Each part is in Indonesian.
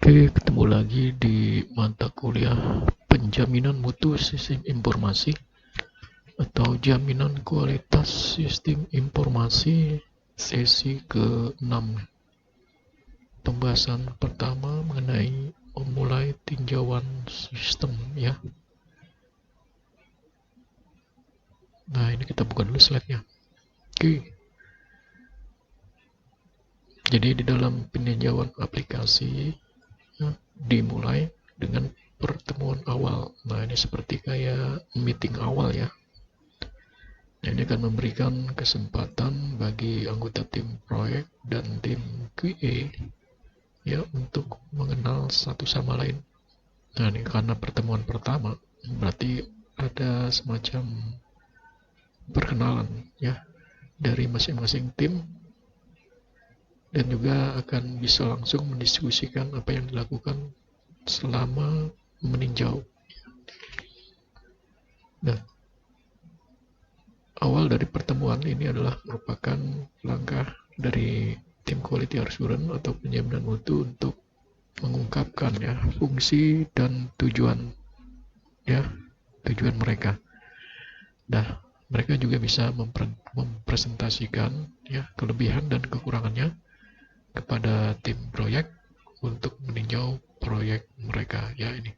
Oke, ketemu lagi di mata kuliah penjaminan mutu sistem informasi atau jaminan kualitas sistem informasi sesi ke-6. Pembahasan pertama mengenai memulai tinjauan sistem ya. Nah, ini kita buka dulu slide-nya. Oke. Jadi di dalam peninjauan aplikasi ya, dimulai dengan pertemuan awal. Nah, ini seperti kayak meeting awal ya. Ini akan memberikan kesempatan bagi anggota tim proyek dan tim QA ya untuk mengenal satu sama lain. Nah, ini karena pertemuan pertama, berarti ada semacam perkenalan ya dari masing-masing tim, dan juga akan bisa langsung mendiskusikan apa yang dilakukan selama meninjau. Nah, awal dari pertemuan ini adalah merupakan langkah dari tim quality assurance atau penjaminan mutu untuk mengungkapkan ya fungsi dan tujuan mereka. Nah, mereka juga bisa mempresentasikan ya kelebihan dan kekurangannya kepada tim proyek untuk meninjau proyek mereka ya ini.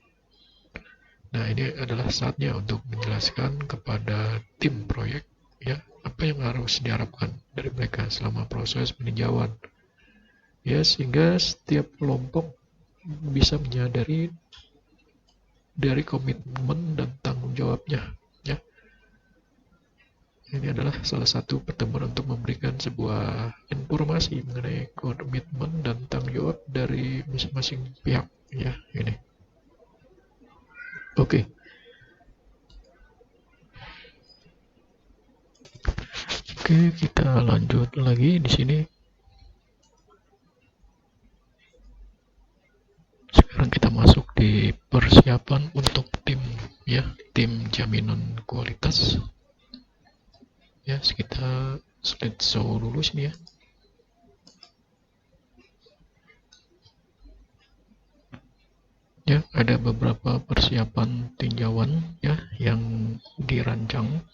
Nah, ini adalah saatnya untuk menjelaskan kepada tim proyek ya apa yang harus diharapkan dari mereka selama proses peninjauan ya, sehingga setiap kelompok bisa menyadari dari komitmen dan tanggung jawabnya ya. Ini adalah salah satu pertemuan untuk memberikan sebuah informasi mengenai komitmen dan tanggung jawab dari masing-masing pihak ya ini. Oke. Oke, kita lanjut lagi di sini. Sekarang kita masuk di persiapan untuk tim ya, tim jaminan kualitas. Ya, kita slide show dulu sini ya. Ya, ada beberapa persiapan tinjauan ya yang dirancang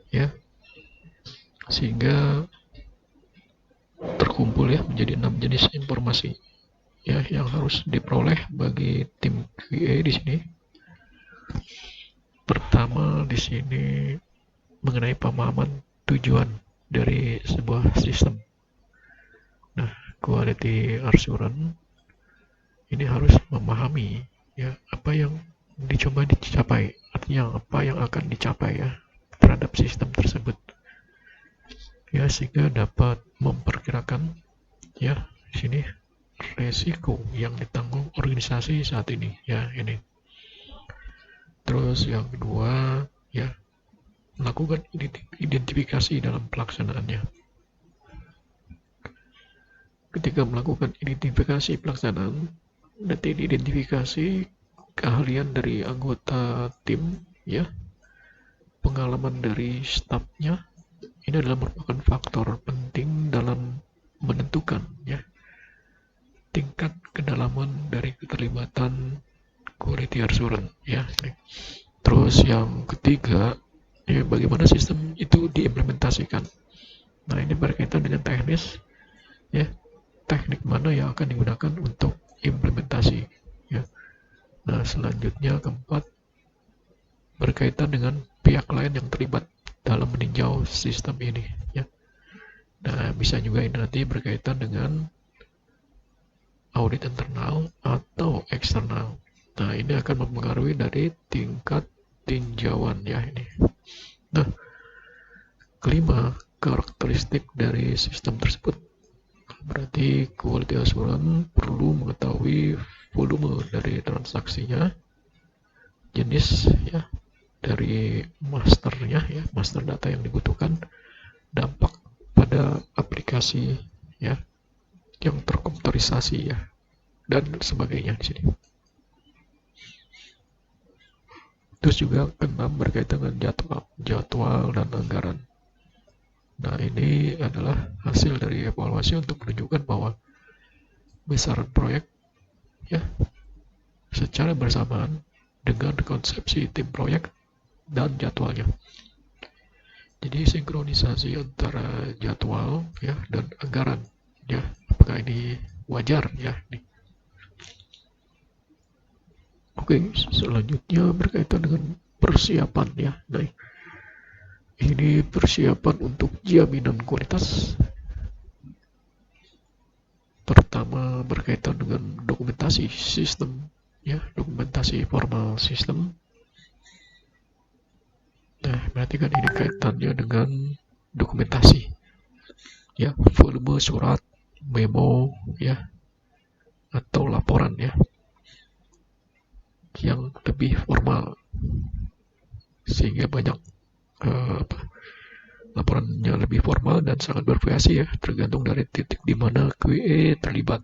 ya, sehingga terkumpul ya menjadi 6 jenis informasi ya yang harus diperoleh bagi tim QA di sini. Pertama di sini mengenai pemahaman tujuan dari sebuah sistem. Nah, quality assurance ini harus memahami ya apa yang dicoba dicapai, artinya apa yang akan dicapai ya terhadap sistem tersebut ya, sehingga dapat memperkirakan ya di sini resiko yang ditanggung organisasi saat ini ya ini. Terus yang kedua ya, melakukan identifikasi dalam pelaksanaannya. Ketika melakukan identifikasi pelaksanaan, nanti diidentifikasi keahlian dari anggota tim ya, pengalaman dari stafnya. Ini adalah merupakan faktor penting dalam menentukan ya tingkat kedalaman dari keterlibatan quality assurance ya. Terus yang ketiga ya, bagaimana sistem itu diimplementasikan. Nah, ini berkaitan dengan teknis ya, teknik mana yang akan digunakan untuk implementasi ya. Nah, selanjutnya keempat berkaitan dengan pihak lain yang terlibat dalam meninjau sistem ini ya. Nah, bisa juga ini nanti berkaitan dengan audit internal atau eksternal. Nah, ini akan mempengaruhi dari tingkat tinjauan ya ini. Nah, kelima, karakteristik dari sistem tersebut. Berarti quality assurance perlu mengetahui volume dari transaksinya, jenis ya dari masternya ya, master data yang dibutuhkan, dampak pada aplikasi ya yang terkomputerisasi ya, dan sebagainya di sini. Terus juga keenam berkaitan dengan jadwal dan anggaran. Nah, ini adalah hasil dari evaluasi untuk menunjukkan bahwa besaran proyek ya secara bersamaan dengan konsepsi tim proyek dan jadwalnya. Jadi sinkronisasi antara jadwal ya dan anggaran ya, apakah ini wajar ya nih. Oke, selanjutnya berkaitan dengan persiapan ya. Nah, ini persiapan untuk jaminan kualitas. Pertama berkaitan dengan dokumentasi sistem ya, dokumentasi formal sistem. Nah, berarti kan ini kaitannya dengan dokumentasi ya, volume surat, memo ya, atau laporan ya yang lebih formal, sehingga banyak laporannya lebih formal dan sangat bervariasi ya, tergantung dari titik di mana QA terlibat.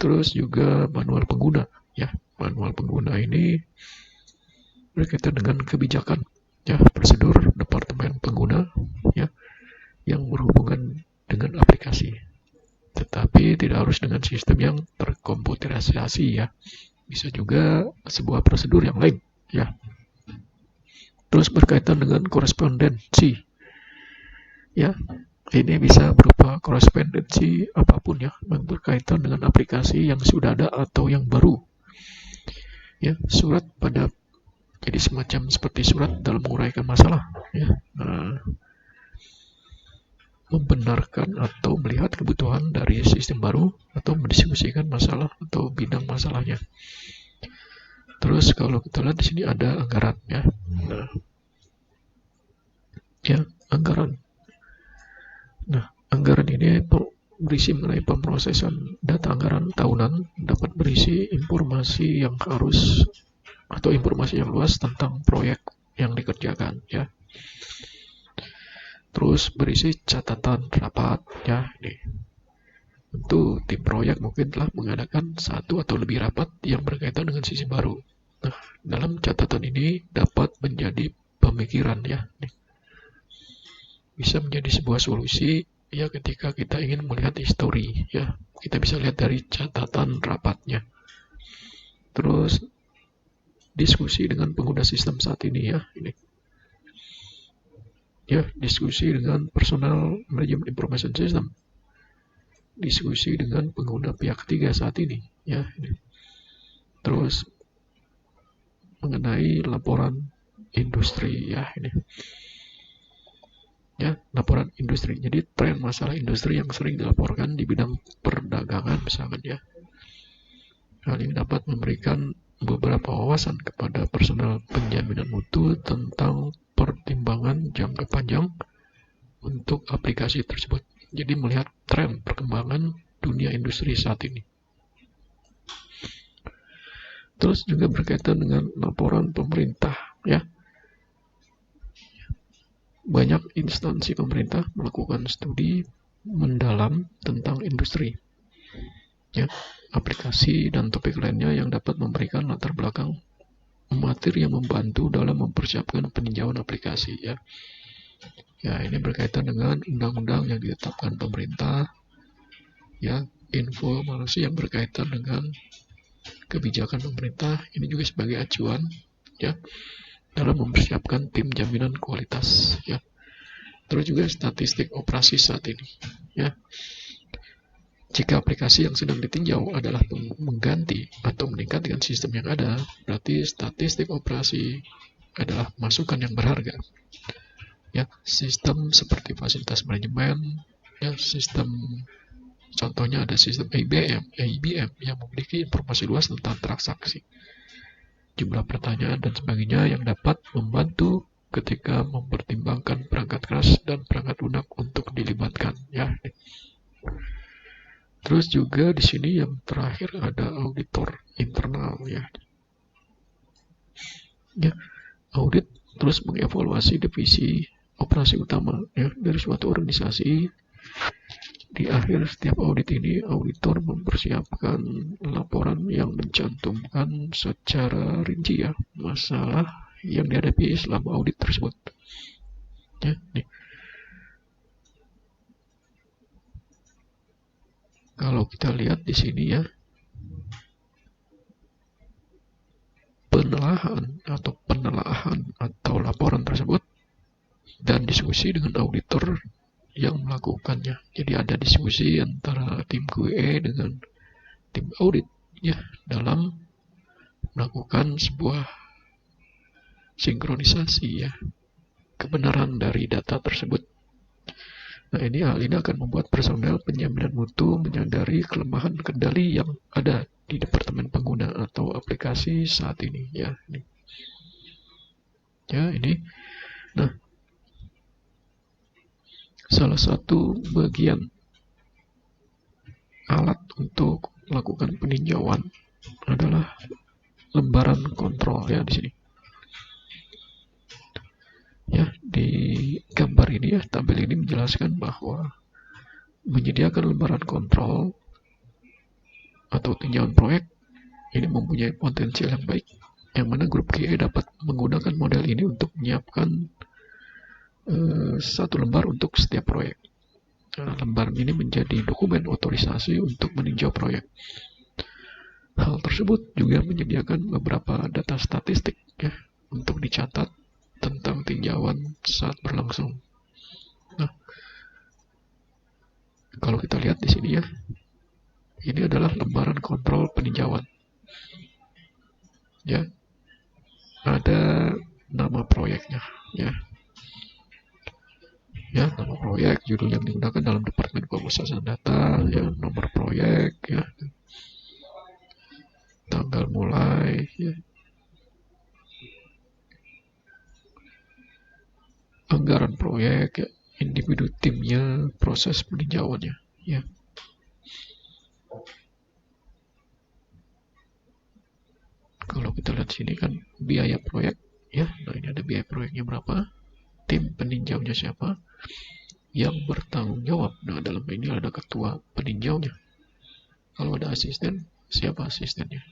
Terus juga manual pengguna ya, manual pengguna ini berkaitan dengan kebijakan ya, prosedur departemen pengguna ya yang berhubungan dengan aplikasi, tetapi tidak harus dengan sistem yang terkomputerisasi ya, bisa juga sebuah prosedur yang lain ya. Terus berkaitan dengan korespondensi ya, ini bisa berupa korespondensi apapun ya yang berkaitan dengan aplikasi yang sudah ada atau yang baru ya. Surat pada jadi semacam seperti surat dalam menguraikan masalah ya, membenarkan atau melihat kebutuhan dari sistem baru atau mendiskusikan masalah atau bidang masalahnya. Terus kalau kita lihat di sini ada anggaran ya. Nah, ya anggaran. Nah, anggaran ini berisi mengenai pemrosesan data anggaran tahunan, dapat berisi informasi yang harus atau informasi yang luas tentang proyek yang dikerjakan ya. Terus berisi catatan rapat ya. Nih, tentu tim proyek mungkin telah mengadakan satu atau lebih rapat yang berkaitan dengan sisi baru. Nah, dalam catatan ini dapat menjadi pemikiran ya. Nih, bisa menjadi sebuah solusi ya ketika kita ingin melihat histori ya. Kita bisa lihat dari catatan rapatnya. Terus diskusi dengan pengguna sistem saat ini ya. Ini ya, diskusi dengan personal manajemen information system, diskusi dengan pengguna pihak ketiga saat ini ya. Terus mengenai laporan industri ya, ini ya, laporan industri. Jadi tren masalah industri yang sering dilaporkan di bidang perdagangan misalkan ya. Hal ini dapat memberikan beberapa wawasan kepada personal penjaminan mutu tentang pertimbangan jangka panjang untuk aplikasi tersebut. Jadi melihat tren perkembangan dunia industri saat ini. Terus juga berkaitan dengan laporan pemerintah ya. Banyak instansi pemerintah melakukan studi mendalam tentang industri ya, aplikasi dan topik lainnya yang dapat memberikan latar belakang materi yang membantu dalam mempersiapkan peninjauan aplikasi ya. Ya, ini berkaitan dengan undang-undang yang ditetapkan pemerintah ya, informasi yang berkaitan dengan kebijakan pemerintah ini juga sebagai acuan ya dalam mempersiapkan tim jaminan kualitas ya. Terus juga statistik operasi saat ini ya. Jika aplikasi yang sedang ditinjau adalah mengganti atau meningkatkan sistem yang ada, berarti statistik operasi adalah masukan yang berharga ya. Sistem seperti fasilitas manajemen ya, sistem contohnya ada sistem IBM yang memiliki informasi luas tentang transaksi, jumlah pertanyaan dan sebagainya yang dapat membantu ketika mempertimbangkan perangkat keras dan perangkat lunak untuk dilibatkan ya. Terus juga di sini yang terakhir ada auditor internal ya. Ya, audit terus mengevaluasi divisi operasi utama ya dari suatu organisasi. Di akhir setiap audit ini, auditor mempersiapkan laporan yang mencantumkan secara rinci ya masalah yang dihadapi selama audit tersebut. Ya, nih. Kalau kita lihat di sini ya, penelaahan atau laporan tersebut dan diskusi dengan auditor yang melakukannya. Jadi ada diskusi antara tim QA dengan tim audit ya dalam melakukan sebuah sinkronisasi ya kebenaran dari data tersebut. Nah, hal ini akan membuat personel penjaminan mutu menyadari kelemahan kendali yang ada di departemen pengguna atau aplikasi saat ini ya. Ini. Nah, salah satu bagian alat untuk melakukan peninjauan adalah lembaran kontrol ya di sini. Ya, di gambar ini ya, tabel ini menjelaskan bahwa menyediakan lembaran kontrol atau tinjauan proyek ini mempunyai potensial yang baik, yang mana grup QA dapat menggunakan model ini untuk menyiapkan satu lembar untuk setiap proyek. Nah, lembar ini menjadi dokumen otorisasi untuk meninjau proyek. Hal tersebut juga menyediakan beberapa data statistik ya untuk dicatat tentang tinjauan saat berlangsung. Nah, kalau kita lihat di sini ya, ini adalah lembaran kontrol peninjauan. Ya, ada nama proyeknya ya. Ya, nama proyek, judul yang digunakan dalam departemen pemrosesan data, ya, nomor proyek, ya, tanggal mulai, ya, anggaran proyek, ya, individu timnya, proses peninjauannya, ya. Kalau kita lihat sini kan biaya proyek, ya, nah ini ada biaya proyeknya berapa, tim peninjaunya siapa, yang bertanggung jawab. Nah, dalam ini ada ketua peninjaunya. Kalau ada asisten, siapa asistennya?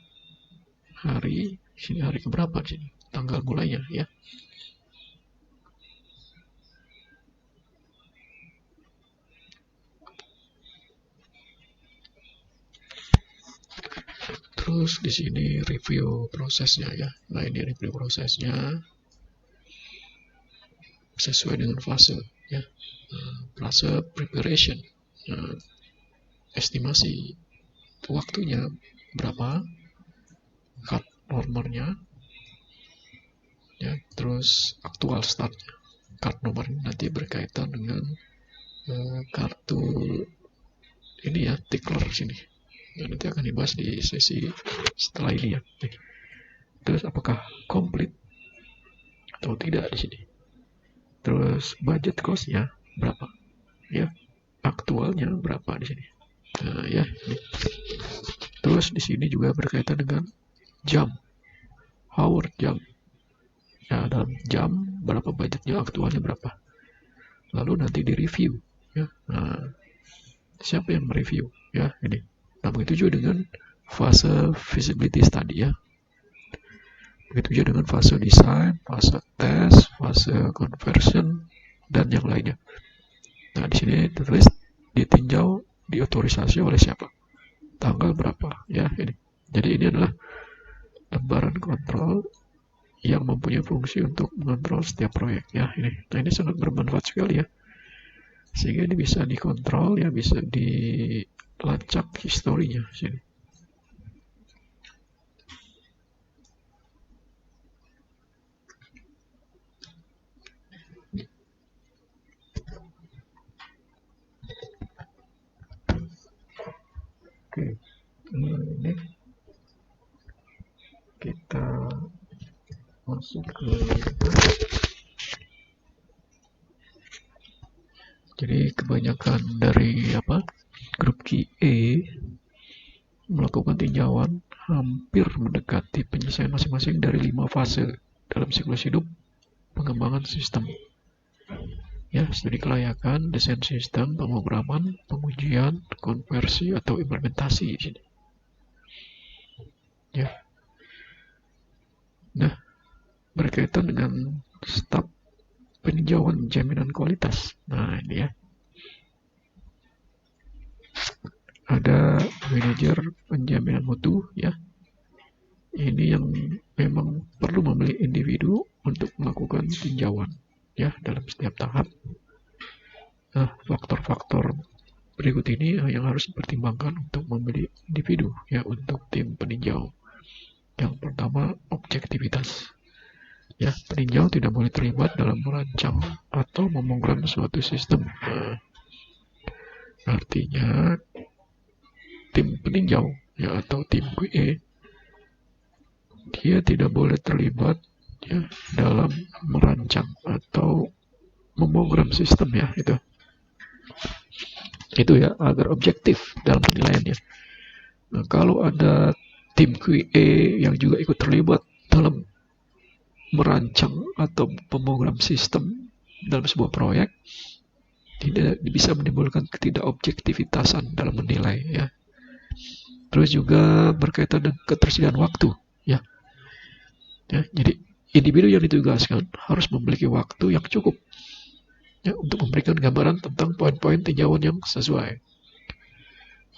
Sini hari keberapa di sini? Tanggal mulainya, ya. Terus di sini review prosesnya ya. Nah, ini review prosesnya sesuai dengan fase ya. Fase preparation. Nah, estimasi waktunya berapa, cut nomornya ya, terus aktual startnya. Cut nomor ini nanti berkaitan dengan kartu ini ya, tickler sini. Nah, nanti akan dibahas di sesi setelah ini ya. Terus apakah komplit atau tidak di sini. Terus budget cost-nya berapa? Ya, aktualnya berapa di sini. Nah, ya. Terus di sini juga berkaitan dengan jam, hour jam. Ya, dalam jam berapa budgetnya, aktualnya berapa. Lalu nanti di review. Ya. Nah, siapa yang mereview? Ya, ini. Nah, begitu juga dengan fase feasibility study ya. Begitu juga dengan fase design, fase test, fase conversion, dan yang lainnya. Nah, di sini tertulis ditinjau, diotorisasi oleh siapa, tanggal berapa, ya ini. Jadi ini adalah lembaran kontrol yang mempunyai fungsi untuk mengontrol setiap proyek, ya ini. Nah, ini sangat bermanfaat sekali ya, sehingga ini bisa dikontrol ya, bisa dilacak historinya sini. Oke, ini kita masuk ke jadi kebanyakan dari grup QA melakukan tinjauan hampir mendekati penyelesaian masing-masing dari 5 fase dalam siklus hidup pengembangan sistem. Ya, studi kelayakan, desain sistem, pemrograman, pengujian, konversi atau implementasi di sini. Ya. Nah, berkaitan dengan staf peninjauan jaminan kualitas. Nah, ini ya. ada manajer penjaminan mutu ya. Ini yang memang perlu memilih individu untuk melakukan tinjauan ya dalam setiap tahap. Nah, faktor-faktor berikut ini yang harus dipertimbangkan untuk memilih individu ya untuk tim peninjau. Yang pertama, objektivitas. Ya, peninjau tidak boleh terlibat dalam merancang atau memprogram suatu sistem. Nah, artinya tim peninjau ya atau tim QA dia tidak boleh terlibat ya dalam merancang atau memprogram sistem ya itu ya agar objektif dalam penilaiannya. Nah, kalau ada tim QA yang juga ikut terlibat dalam merancang atau memprogram sistem dalam sebuah proyek, tidak bisa menimbulkan ketidakobjektivitasan dalam menilai ya. Terus juga berkaitan dengan ketersediaan waktu ya. Jadi individu yang ditugaskan harus memiliki waktu yang cukup ya untuk memberikan gambaran tentang poin-poin tinjauan yang sesuai.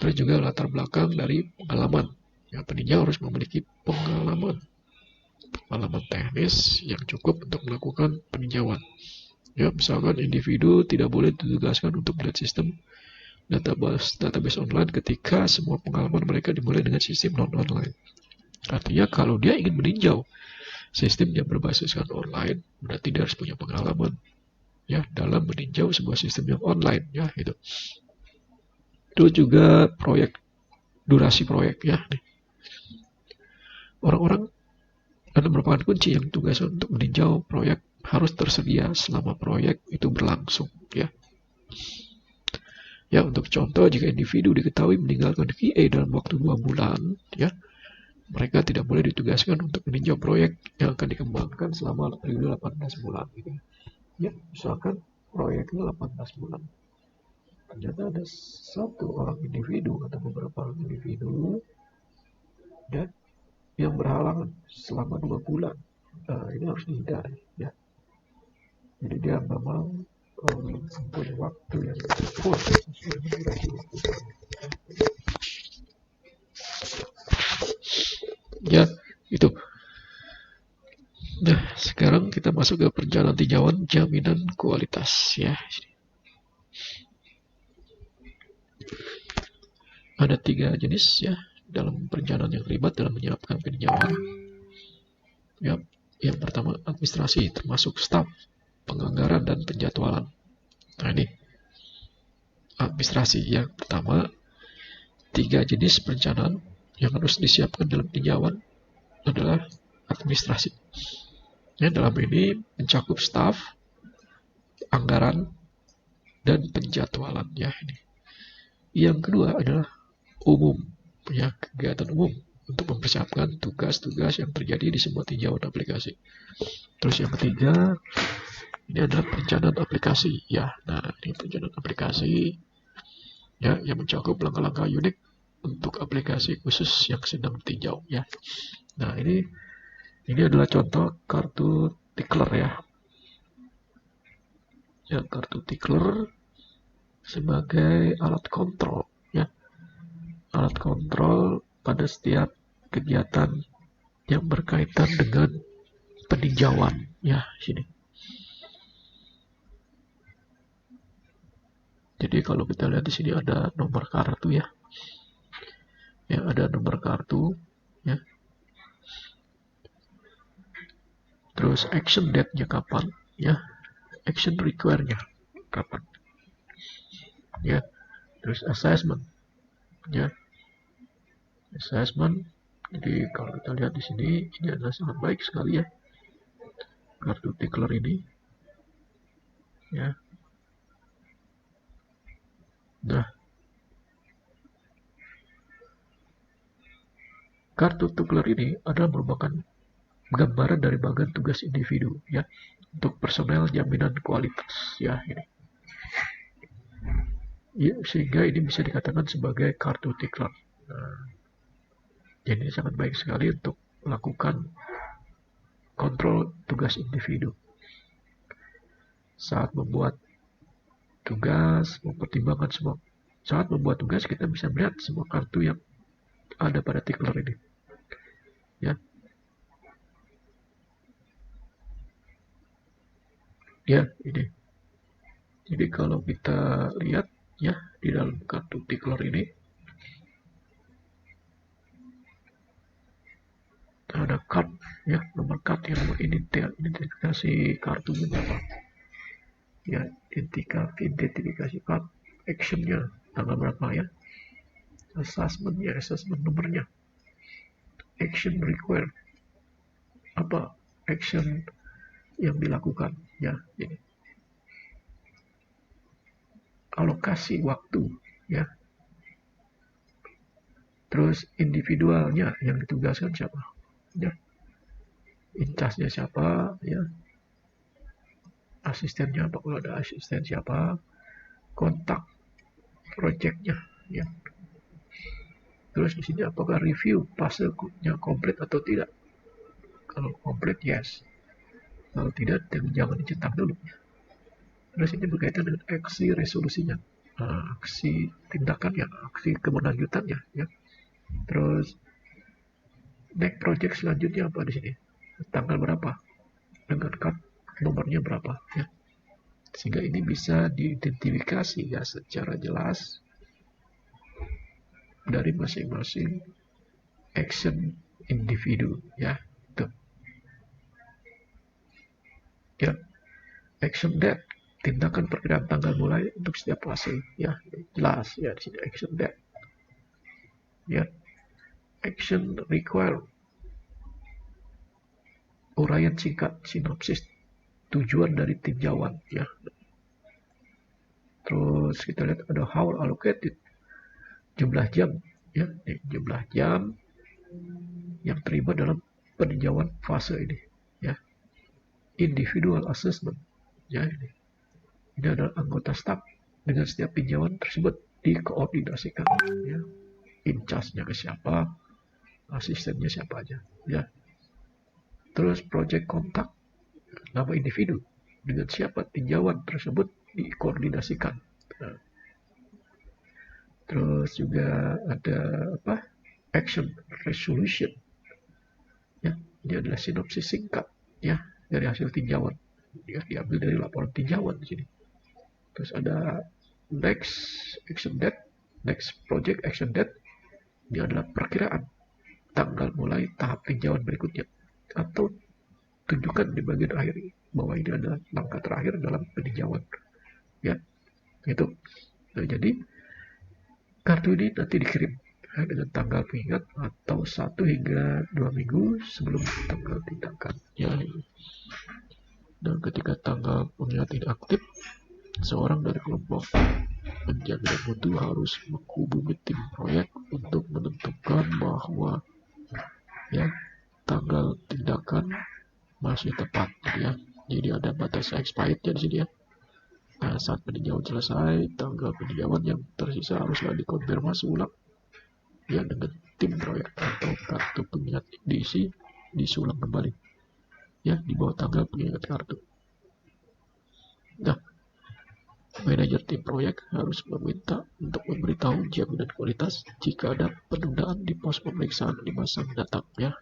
Terus juga latar belakang dari pengalaman. Ya, peninjau harus memiliki pengalaman teknis yang cukup untuk melakukan peninjauan. Ya, misalkan individu tidak boleh ditugaskan untuk melihat sistem database online ketika semua pengalaman mereka dimulai dengan sistem non-online. Artinya kalau dia ingin meninjau sistem yang berbasiskan online, berarti dia harus punya pengalaman ya dalam meninjau sebuah sistem yang online ya gitu. Terus juga durasi proyek ya. Orang-orang ada merupakan kunci yang tugas untuk meninjau proyek harus tersedia selama proyek itu berlangsung ya. Ya, untuk contoh, jika individu diketahui meninggalkan QA dalam waktu 2 bulan, ya, mereka tidak boleh ditugaskan untuk meninjau proyek yang akan dikembangkan selama periode 18 bulan. Gitu. Ya, misalkan proyeknya 18 bulan. Ternyata ada satu orang individu atau beberapa orang individu ya, yang berhalangan selama 2 bulan. Nah, ini harus dihindari. Ya. Jadi dia memang punya waktu yang cukup sesuai dengan durasi waktu. Ya, itu. Nah, sekarang kita masuk ke perencanaan tinjauan jaminan kualitas ya. Ada 3 jenis ya dalam perencanaan yang terlibat dalam menyiapkan peninjauan. Ya, yang pertama administrasi termasuk staf, penganggaran dan penjadwalan. Nah, ini administrasi yang pertama 3 jenis perencanaan yang harus disiapkan dalam tinjauan adalah administrasi. Ya, dalam ini mencakup staf, anggaran, dan penjadwalan ya ini. Yang kedua adalah umum, ya kegiatan umum untuk mempersiapkan tugas-tugas yang terjadi di semua tinjauan aplikasi. Terus yang ketiga ini adalah perencanaan aplikasi ya. Nah, ini perencanaan aplikasi ya yang mencakup langkah-langkah unik untuk aplikasi khusus yang sedang ditinjau ya. Nah, ini adalah contoh kartu Tickler ya. Ya, kartu Tickler sebagai alat kontrol ya. Alat kontrol pada setiap kegiatan yang berkaitan dengan peninjauan ya sini. Jadi kalau kita lihat di sini ada nomor kartu ya. Ya, ada nomor kartu ya. Terus action date-nya kapan ya. Action require-nya kapan. Ya. Terus assessment ya. Assessment. Jadi kalau kita lihat di sini ini adalah sangat baik sekali ya. Kartu Tickler ini ya. Nah, kartu Tickler ini adalah merupakan gambaran dari bagian tugas individu ya untuk personel jaminan kualitas ya ini. Ya, sehingga ini bisa dikatakan sebagai kartu Tickler. Nah, ini sangat baik sekali untuk melakukan kontrol tugas individu. Saat membuat tugas, mempertimbangkan semua Saat membuat tugas kita bisa melihat semua kartu yang ada pada tickler ini, ya. Ya, ini. Jadi kalau kita lihat ya di dalam kartu tickler ini ada card, ya, nomor card yang identifikasi kartunya berapa, ya, identifikasi card, actionnya tanggal berapa, ya, assessment nomornya, action required, apa action yang dilakukan, ya, ini alokasi waktu, ya, terus individualnya yang ditugaskan siapa, ya, incasnya siapa, ya, asistennya apa kalau ada asisten siapa, kontak projectnya, ya. Terus di sini apakah review fasenya komplit atau tidak? Kalau komplit yes, kalau tidak jangan dicetak dulu. Terus ini berkaitan dengan aksi resolusinya, aksi tindakannya, aksi keberlanjutannya, ya. Terus next project selanjutnya apa di sini? Tanggal berapa? Dengan card nomornya berapa? Ya. Sehingga ini bisa diidentifikasi ya secara jelas dari masing-masing action individu, ya. Tuh. Ya. Action date, tindakan perkiraan tanggal mulai untuk setiap fase, ya, jelas ya di sini action date, ya. Action require, uraian singkat sinopsis tujuan dari tinjauan, ya. Terus kita lihat ada how allocated, jumlah jam, ya, jumlah jam yang terlibat dalam peninjauan fase ini, ya. Individual assessment, ya, ini adalah anggota staf dengan setiap tinjauan tersebut dikoordinasikan, ya. In-charge-nya ke siapa, asistennya siapa aja, ya. Terus project kontak, nama individu dengan siapa tinjauan tersebut dikoordinasikan. Nah, terus juga ada apa? Action resolution, ya. Ini adalah sinopsis singkat, ya, dari hasil tinjauan, ya, diambil dari laporan tinjauan di sini. Terus ada next action date, next project action date, ini adalah perkiraan tanggal mulai tahap tinjauan berikutnya, atau tunjukkan di bagian akhir bahwa ini adalah langkah terakhir dalam peninjauan, ya, itu. Nah, jadi kartu ini nanti dikirim dengan tanggal pengingat atau 1 hingga 2 minggu sebelum tanggal tindakan, ya. Dan ketika tanggal pengingat ini aktif, seorang dari kelompok penjaga mutu harus menghubungi tim proyek untuk menentukan bahwa, ya, tanggal tindakan masih tepat, ya. Jadi ada batas expirednya di sini, ya. Nah, saat peninjauan selesai, tanggal peninjauan yang tersisa haruslah dikonfirmasi ulang, ya, dengan tim proyek atau kartu pengingat disulang kembali, ya, di bawah tanggal pengingat kartu. Nah, manajer tim proyek harus meminta untuk memberitahu jaminan kualitas jika ada penundaan di pos pemeriksaan di masa mendatang, ya.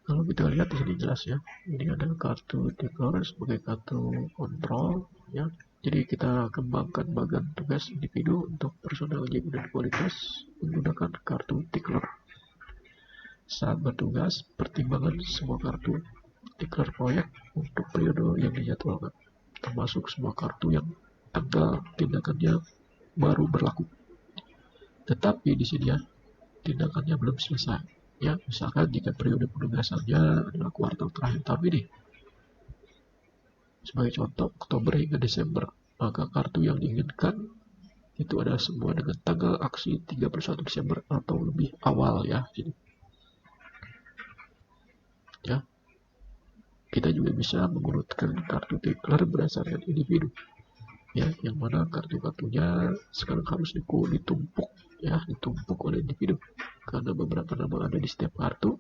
Kalau kita lihat di sini jelas, ya, ini ada kartu tickler sebagai kartu kontrol, ya. Jadi kita kembangkan bagian tugas individu untuk personal jaminan kualitas menggunakan kartu tickler. Saat bertugas, pertimbangan semua kartu tickler proyek untuk periode yang dijadwalkan, termasuk semua kartu yang tanggal tindakannya baru berlaku. Tetapi di sini, ya, tindakannya belum selesai, ya. Misalkan jika periode penugasannya adalah kuartal terakhir tahun ini, sebagai contoh Oktober hingga Desember, maka kartu yang diinginkan itu adalah semua dengan tanggal aksi 31 Desember atau lebih awal, ya. Ya, kita juga bisa mengurutkan kartu tickler berdasarkan individu, ya, yang mana kartu-kartunya sekarang harus ditumpuk, ya, ditumpuk oleh individu karena beberapa nama ada di setiap kartu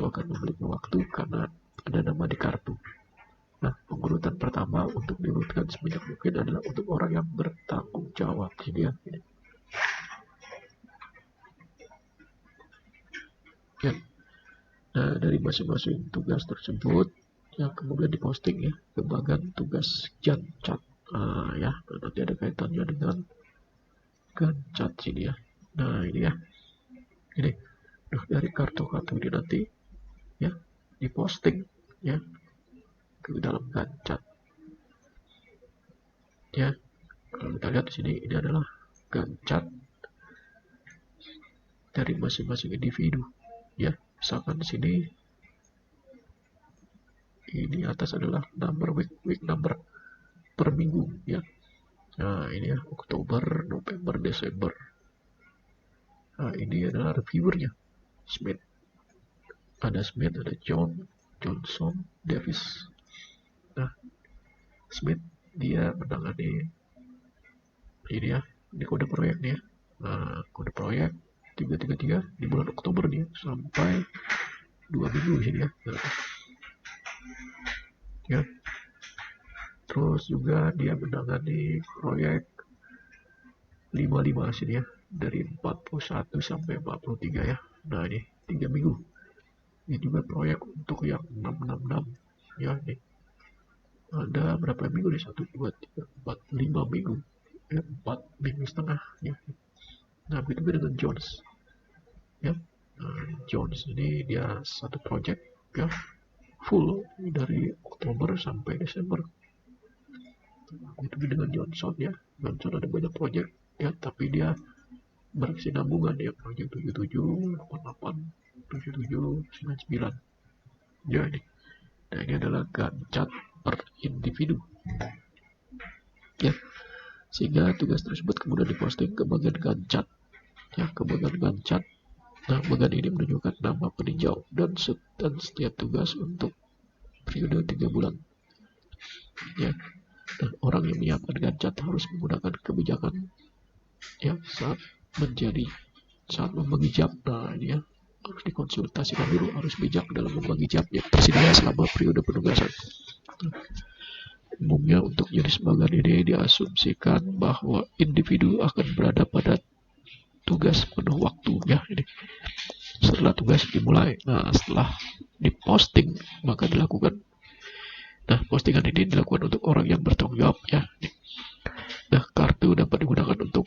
akan memiliki waktu karena ada nama di kartu. Nah, pengurutan pertama untuk diurutkan sebanyak mungkin adalah untuk orang yang bertanggung jawab. Ini ya. Ya. Nah, dari masing-masing tugas tersebut yang kemudian diposting ya ke bagian tugas Gancat. Ya, nanti ada kaitannya dengan Gancat sini ya. Nah, ini ya. Ini. Nah, dari kartu-kartu ini nanti ya diposting ya ke dalam Gancat. Ya. Kalau kita lihat di sini ini adalah Gancat dari masing-masing individu ya. Misalkan di sini ini atas adalah number week number per minggu ya. Nah, ini ya Oktober, November, Desember. Nah, ini adalah reviewernya. Smith. Ada Smith, ada Johnson, Davis. Nah, Smith dia menangani ini ya, ini kode proyek nih ya. Nah, kode proyek 333 di bulan Oktober nih sampai 2 minggu sini ya. Nah, ya. Terus juga dia menangani proyek 55 sini ya, dari 41 sampai 43 ya. Nah, ini 3 minggu. Ini juga proyek untuk yang 666 ya, nih ada berapa minggu nih, 1 2 3 4 5 minggu ya, 4 minggu setengah ya. Nah, begitu dengan Jones ya. Nah, Jones ini dia satu project ya, full dari Oktober sampai Desember. Begitu dengan Johnson ya. Johnson ada banyak project ya, tapi dia berkesinambungan ya, project 77 88 77 99 ya ini. Nah, ini adalah Gancat per individu ya, sehingga tugas tersebut kemudian diposting ke bagian Gancat ya, ke bagian Gancat. Nah, bagian ini menunjukkan nama peninjau dan setiap tugas untuk periode 3 bulan ya. Dan orang yang menyiapkan Gancat harus menggunakan kebijakan ya saat membagi jam. Nah, ini ya harus dikonsultasikan dulu, harus bijak dalam membagi jam yang tersedia selama periode penugasan. Umumnya untuk jenis bagian ini diasumsikan bahwa individu akan berada pada tugas penuh waktu ya ini setelah tugas dimulai. Nah, setelah diposting maka dilakukan. Nah, postingan ini dilakukan untuk orang yang bertanggung jawab ya. Nah, kartu dapat digunakan untuk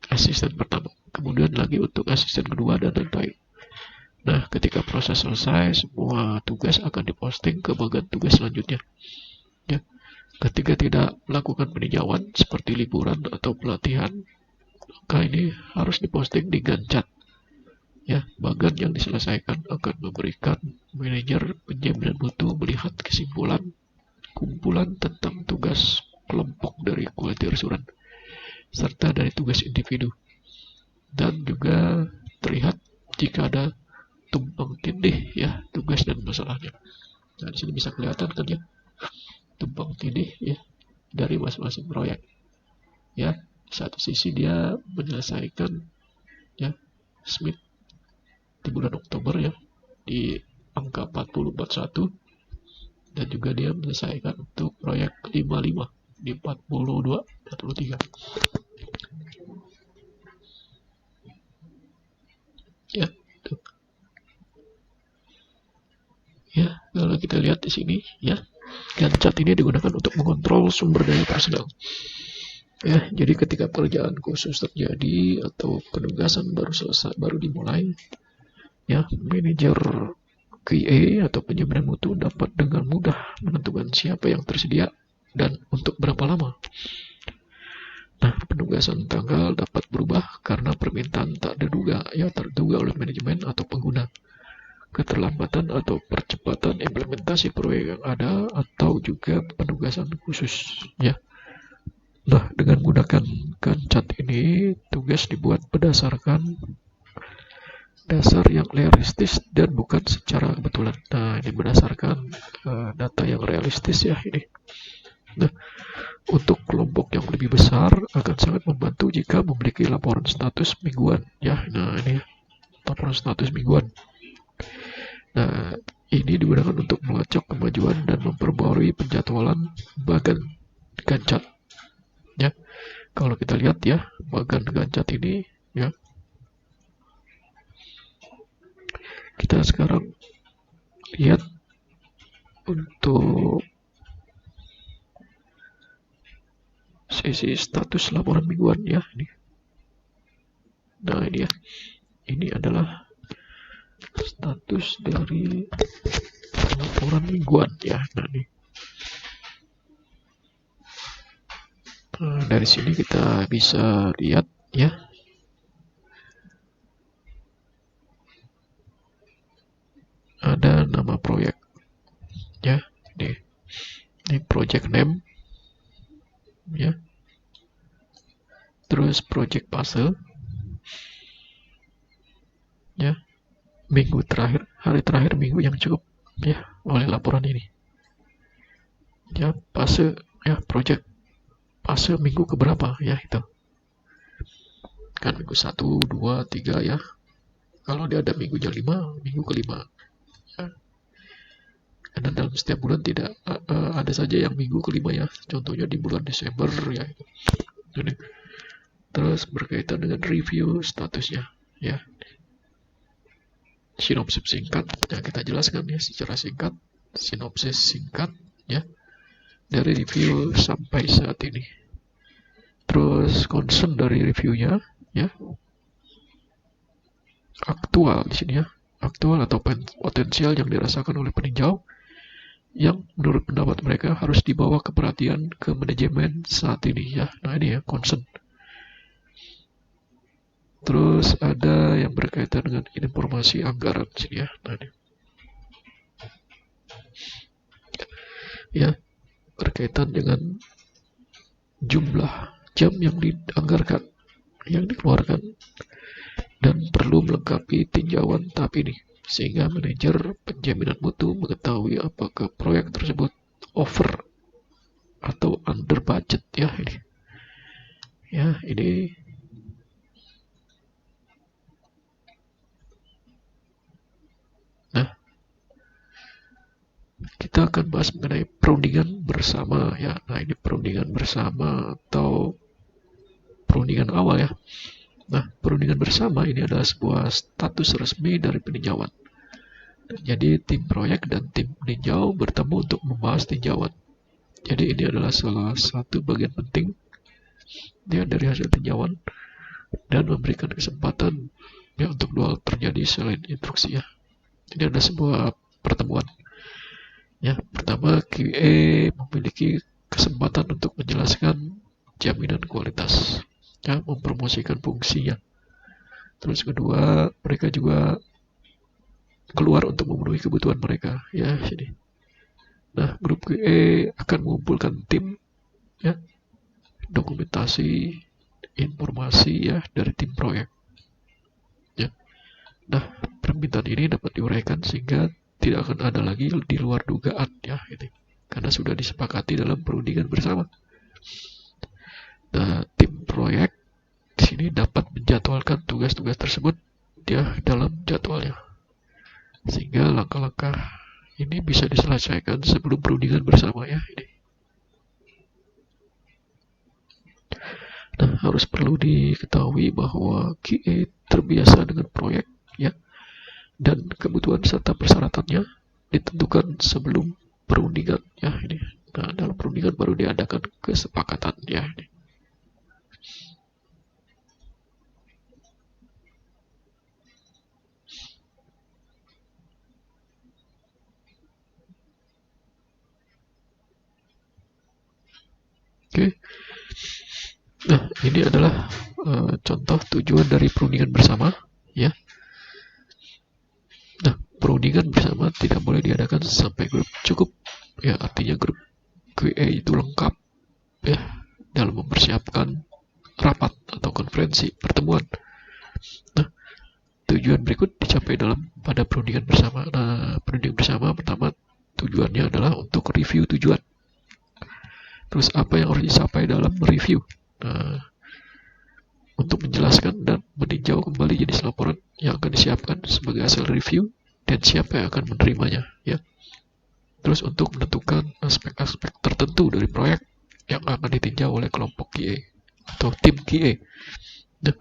asisten pertama, kemudian lagi untuk asisten kedua dan lain-lain. Nah, ketika proses selesai, semua tugas akan diposting ke bagian tugas selanjutnya. Ya. Ketika tidak melakukan peninjauan seperti liburan atau pelatihan, maka ini harus diposting di Gancat. Ya, bagian yang diselesaikan akan memberikan manajer penjaminan mutu melihat kumpulan tentang tugas kelompok dari quality assurance serta dari tugas individu, dan juga terlihat jika ada tumpang tindih ya tugas dan masalahnya. Nah, di sini bisa kelihatan kan ya tumpang tindih ya dari masing-masing proyek ya. Satu sisi dia menyelesaikan ya Smith di bulan Oktober ya di angka 4041, dan juga dia menyelesaikan untuk proyek 55 di 42 43 ya. Tuh. Ya, kalau kita lihat di sini ya, Gancat ini digunakan untuk mengontrol sumber daya personal. Ya, jadi ketika pekerjaan khusus terjadi atau penugasan baru dimulai, ya, manajer QA atau penjaminan mutu dapat dengan mudah menentukan siapa yang tersedia dan untuk berapa lama. Nah, penugasan tanggal dapat berubah karena permintaan tak terduga oleh manajemen atau pengguna, keterlambatan atau percepatan implementasi proyek yang ada, atau juga penugasan khusus ya. Nah, dengan menggunakan Gancat ini, tugas dibuat berdasarkan dasar yang realistis dan bukan secara kebetulan. Nah, ini berdasarkan data yang realistis ya ini. Nah, untuk kelompok yang lebih besar akan sangat membantu jika memiliki laporan status mingguan ya. Nah, ini laporan status mingguan. Nah, Ini digunakan untuk melacak kemajuan dan memperbarui penjadwalan bagan Gantt. Ya, kalau kita lihat ya, bagan Gantt ini ya, kita sekarang lihat untuk sesi status laporan mingguan ya ini. Nah ini ya, ini adalah status dari laporan mingguan ya. Nah nih, dari sini kita bisa lihat ya, ada nama proyek ya, ini project name ya, terus project puzzle ya, minggu terakhir, hari terakhir minggu yang cukup ya oleh laporan ini ya, fase ya, project fase minggu keberapa ya, itu kan minggu 1, 2, 3 ya. Kalau dia ada minggunya 5, minggu kelima ya. Karena dalam setiap bulan tidak ada saja yang minggu kelima ya, contohnya di bulan Desember ya itu. Jadi, terus berkaitan dengan review statusnya ya, sinopsis singkat yang kita jelaskan ya secara singkat, sinopsis singkat ya dari review sampai saat ini. Terus concern dari reviewnya ya, aktual di sini ya, aktual atau potensial yang dirasakan oleh peninjau yang menurut pendapat mereka harus dibawa ke perhatian ke manajemen saat ini ya. Nah ini ya concern. Terus ada yang berkaitan dengan informasi anggaran di sini ya. Nah ini ya, berkaitan dengan jumlah jam yang dianggarkan, yang dikeluarkan, dan perlu melengkapi tinjauan tahap ini sehingga manajer penjaminan mutu mengetahui apakah proyek tersebut over atau under budget ya ini. Ya, ini nah, kita akan bahas mengenai perundingan bersama ya. Nah, ini perundingan bersama atau perundingan awal ya. Nah, perundingan bersama ini adalah sebuah status resmi dari peninjauan. Jadi tim proyek dan tim peninjau bertemu untuk membahas tinjauan. Jadi ini adalah salah satu bagian penting ya dari hasil tinjauan dan memberikan kesempatan ya untuk dua hal terjadi selain instruksi ya. Ini ada sebuah pertemuan. Ya, pertama QA memiliki kesempatan untuk menjelaskan jaminan kualitas, ya, mempromosikan fungsinya. Terus kedua, mereka juga keluar untuk memenuhi kebutuhan mereka, ya sini. Nah, grup QA akan mengumpulkan tim, ya, dokumentasi, informasi ya dari tim proyek. Ya. Nah, permintaan ini dapat diuraikan sehingga tidak akan ada lagi di luar dugaan ya, gitu. Karena sudah disepakati dalam perundingan bersama. Nah, tim proyek di sini dapat menjadwalkan tugas-tugas tersebut ya dalam jadwalnya, sehingga langkah-langkah ini bisa diselesaikan sebelum perundingan bersama ya ini. Nah, harus perlu diketahui bahwa QA terbiasa dengan proyek ya, dan kebutuhan serta persyaratannya ditentukan sebelum perundingan ya ini. Nah, dalam perundingan baru diadakan kesepakatan ya ini. Oke. Nah, ini adalah contoh tujuan dari perundingan bersama ya. Nah, perundingan bersama tidak boleh diadakan sampai grup cukup ya, artinya grup QA itu lengkap ya dalam mempersiapkan rapat atau konferensi pertemuan. Nah, tujuan berikut dicapai pada perundingan bersama. Nah, perundingan bersama pertama tujuannya adalah untuk review tujuan. Terus apa yang harus dicapai dalam review? Nah, untuk menjelaskan dan meninjau kembali jenis laporan yang akan disiapkan sebagai hasil review dan siapa yang akan menerimanya, ya. Terus untuk menentukan aspek-aspek tertentu dari proyek yang akan ditinjau oleh kelompok QA atau tim QA. Nah,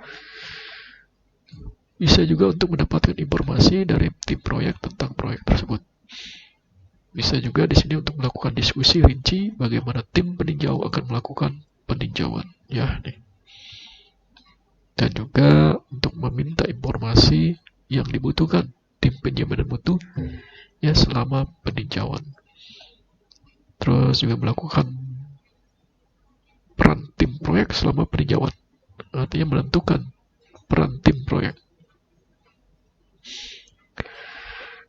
bisa juga untuk mendapatkan informasi dari tim proyek tentang proyek tersebut. Bisa juga di sini untuk melakukan diskusi rinci bagaimana tim peninjau akan melakukan peninjauan, ya nih. Dan juga untuk meminta informasi yang dibutuhkan tim penjaminan mutu ya selama peninjauan. Terus juga melakukan peran tim proyek selama peninjauan, artinya menentukan peran tim proyek.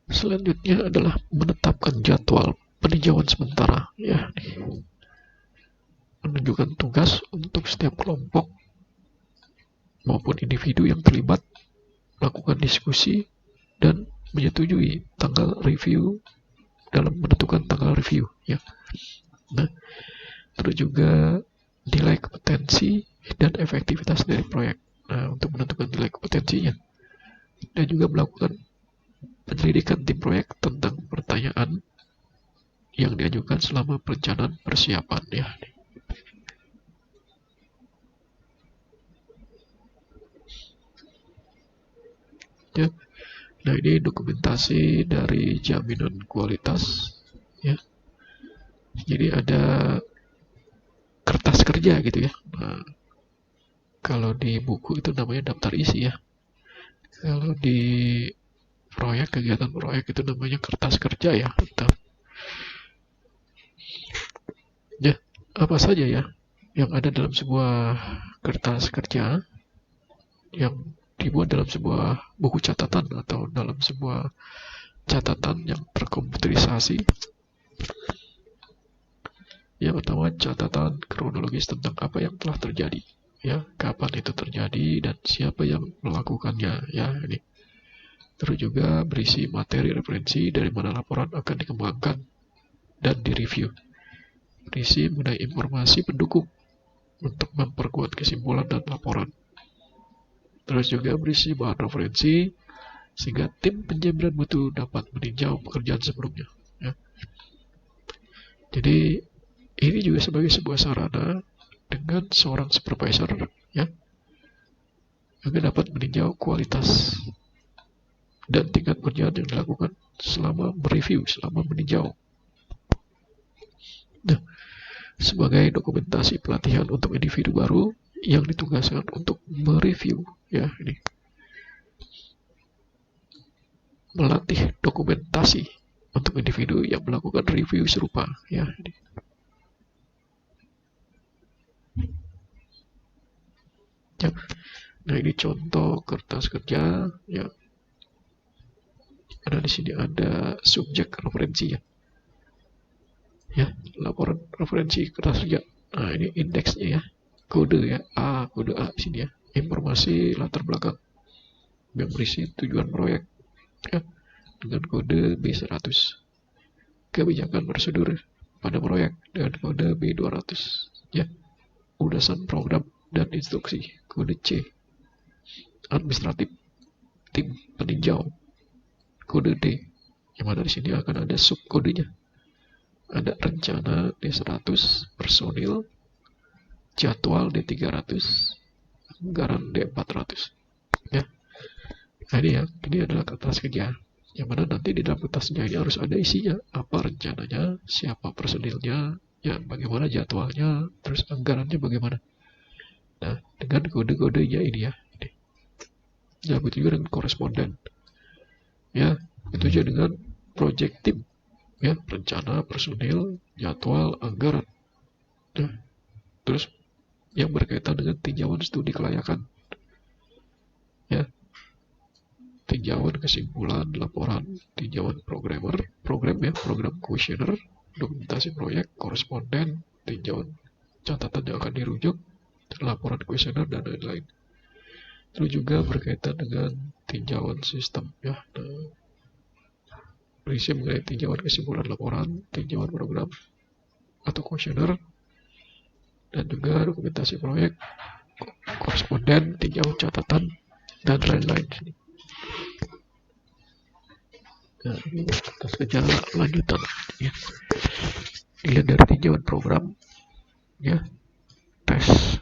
Selanjutnya adalah menetapkan jadwal peninjauan sementara, ya. Menunjukkan tugas untuk setiap kelompok maupun individu yang terlibat, melakukan diskusi dan menyetujui tanggal review dalam menentukan tanggal review, ya. Nah, terus juga nilai kompetensi dan efektivitas dari proyek. Nah, untuk menentukan nilai kompetensinya dan juga melakukan penyelidikan tim proyek tentang pertanyaan yang diajukan selama perencanaan persiapan, ya. Ya. Nah, ini dokumentasi dari jaminan kualitas, ya. Jadi ada kertas kerja gitu ya. Nah, kalau di buku itu namanya daftar isi, ya. Kalau di proyek, kegiatan proyek itu namanya kertas kerja, ya. Entah. Ya, apa saja ya yang ada dalam sebuah kertas kerja yang dibuat dalam sebuah buku catatan atau dalam sebuah catatan yang terkomputerisasi. Yang pertama, catatan kronologis tentang apa yang telah terjadi, ya, kapan itu terjadi dan siapa yang melakukannya, ya, ini. Terus juga berisi materi referensi dari mana laporan akan dikembangkan dan direview. Berisi mengenai informasi pendukung untuk memperkuat kesimpulan dan laporan. Terus juga berisi bahan referensi sehingga tim penjaminan mutu dapat meninjau pekerjaan sebelumnya, ya. Jadi ini juga sebagai sebuah sarana dengan seorang supervisor, ya, agar dapat meninjau kualitas dan tingkat kerjaan yang dilakukan selama mereview, selama meninjau. Nah, sebagai dokumentasi pelatihan untuk individu baru yang ditugaskan untuk mereview, ya, ini melatih dokumentasi untuk individu yang melakukan review serupa, ya, ini. Ya. Nah, ini contoh kertas kerja, ya. Ada di sini ada subjek referensi, ya. Ya, laporan referensi kertas kerja. Nah, ini indeksnya, ya. Kode, ya. Kode A di sini, ya. Informasi latar belakang yang berisi tujuan proyek, ya, dengan kode B100. Kebijakan prosedur pada proyek dengan kode B200, ya. Ulasan program dan instruksi kode C. Administratif tim peninjau kode D, yang mana di sini akan ada subkodenya. Ada rencana D100, personil, jadwal D300, anggaran D400, ya. Nah, ini adalah kertas kerja, yang mana nanti di dalam kertas kerja ini harus ada isinya, apa rencananya, siapa personilnya, ya, bagaimana jadwalnya, terus anggarannya bagaimana. Nah, dengan kode-kodenya ini, ya, ini. Ya, begitu juga dengan koresponden, ya, itu juga dengan project team, ya, rencana, personil, jadwal, anggaran, ya. Terus yang berkaitan dengan tinjauan studi kelayakan, ya, tinjauan kesimpulan, laporan, tinjauan program, ya, program kuesioner, dokumentasi proyek, koresponden, tinjauan catatan yang akan dirujuk, laporan kuesioner dan lain-lain. Terus juga berkaitan dengan tinjauan sistem, ya. Nah, berisi mengenai tinjauan kesimpulan laporan, tinjauan program atau kuesioner, dan juga dokumentasi proyek, koresponden, tinjauan catatan, dan lain-lain. Nah, ini atas gejala lanjutan ya. Dilihat dari tinjauan program ya, tes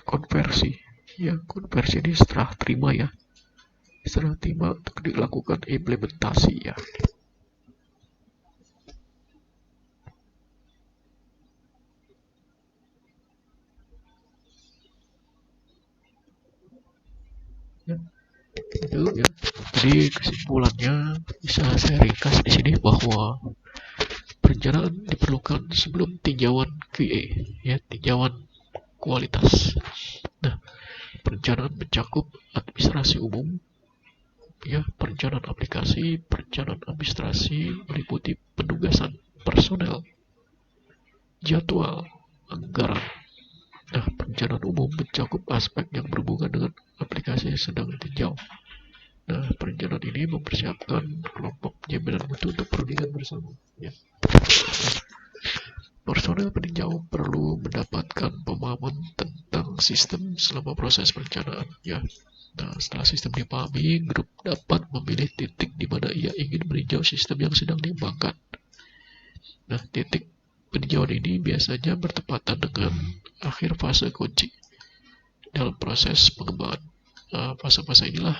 konversi ya. Konversi ini setelah terima ya, setelah terima untuk dilakukan implementasi ya. Ya, itu ya. Jadi kesimpulannya bisa saya ringkas di sini bahwa perencanaan diperlukan sebelum tinjauan QA ya, tinjauan kualitas. Nah, perencanaan mencakup administrasi umum ya, perencanaan aplikasi, perencanaan administrasi meliputi penugasan personel, jadwal, anggaran. Nah, perencanaan umum mencakup aspek yang berhubungan dengan aplikasi yang sedang ditinjau. Nah, perencanaan ini mempersiapkan kelompok jaminan mutu untuk perundingan bersama. Ya. Personel peninjau perlu mendapatkan pemahaman tentang sistem selama proses perencanaan. Ya. Nah, setelah sistem dipahami, grup dapat memilih titik di mana ia ingin meninjau sistem yang sedang dikembangkan. Nah, titik peninjauan ini biasanya bertepatan dengan akhir fase kunci dalam proses pengembangan. Nah, fase-fase inilah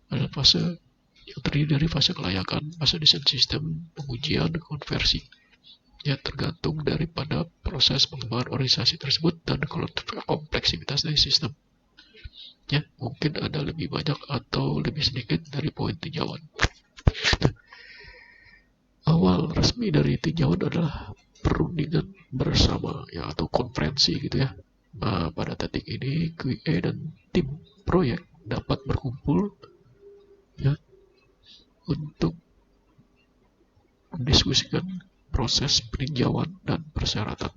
adalah fase yang terdiri dari fase kelayakan, fase desain sistem, pengujian, konversi. Ya, tergantung daripada proses pengembangan organisasi tersebut dan kompleksitas dari sistem. Ya, mungkin ada lebih banyak atau lebih sedikit dari poin tinjauan. Awal resmi dari tinjauan adalah perundingan bersama ya, atau konferensi gitu ya. Nah, pada titik ini QA dan tim proyek dapat berkumpul ya untuk mendiskusikan proses peninjauan dan persyaratan.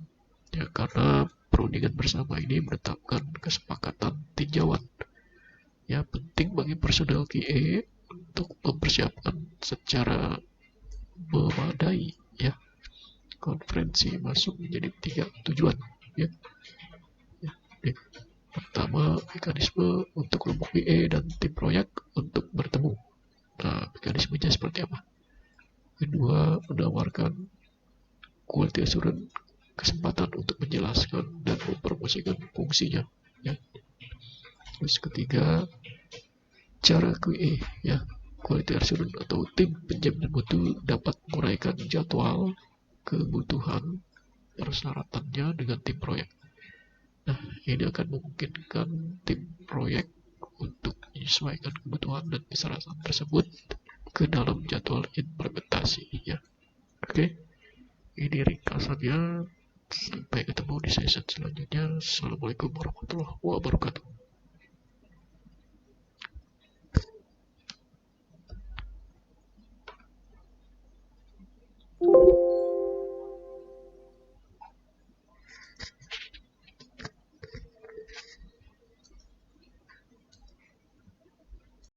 Ya, karena perundingan bersama ini menetapkan kesepakatan tinjauan. Ya, penting bagi personel QA untuk mempersiapkan secara memadai ya. Konferensi masuk menjadi 3 tujuan ya. Ya. Pertama, mekanisme untuk kelompok QA dan tim proyek untuk bertemu. Nah, mekanismenya seperti apa? Kedua, menawarkan quality assurance kesempatan untuk menjelaskan dan mempromosikan fungsinya ya. Terus ketiga, cara QA ya, quality assurance atau tim penjamin mutu dapat menguraikan jadwal, kebutuhan, persyaratannya dengan tim proyek. Nah, ini akan memungkinkan tim proyek untuk menyesuaikan kebutuhan dan persyaratan tersebut ke dalam jadwal implementasi ya. Oke, ini ringkasannya. Sampai ketemu di session selanjutnya. Assalamualaikum warahmatullahi wabarakatuh.